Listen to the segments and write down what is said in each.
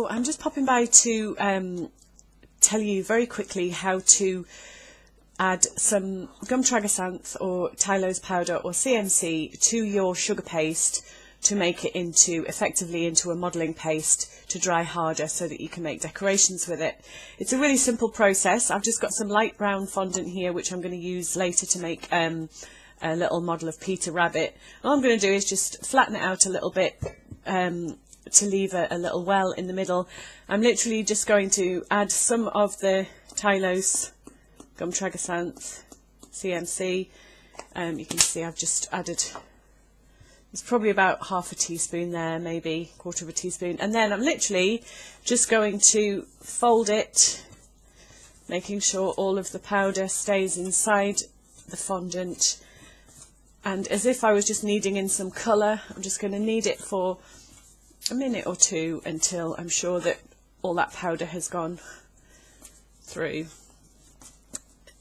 I'm just popping by to tell you very quickly how to add some gum tragacanth or Tylose powder or CMC to your sugar paste to make it effectively into a modelling paste to dry harder so that you can make decorations with it. It's a really simple process. I've just got some light brown fondant here which I'm going to use later to make a little model of Peter Rabbit. All I'm going to do is just flatten it out a little bit to leave a little well in the middle. I'm literally just going to add some of the Tylose gum tragacanth CMC. You can see I've just added, it's probably about half a teaspoon there, maybe quarter of a teaspoon, and then I'm literally just going to fold it, making sure all of the powder stays inside the fondant, and as if I was just kneading in some colour, I'm just going to knead it for a minute or two until I'm sure that all that powder has gone through.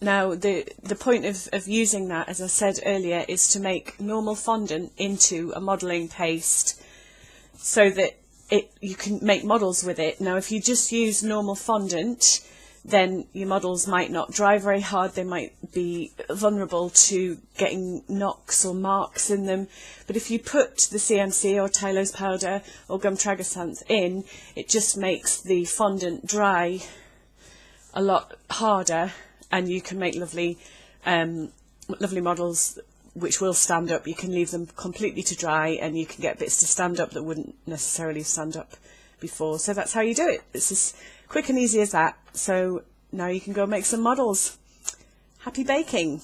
Now the point of using that, as I said earlier, is to make normal fondant into a modelling paste so that you can make models with it. Now if you just use normal fondant, then your models might not dry very hard, they might be vulnerable to getting knocks or marks in them. But if you put the CMC or Tylose powder or gum tragacanth in, it just makes the fondant dry a lot harder, and you can make lovely models which will stand up. You can leave them completely to dry and you can get bits to stand up that wouldn't necessarily stand up before. So that's how you do it. It's as quick and easy as that. So now you can go make some models. Happy baking!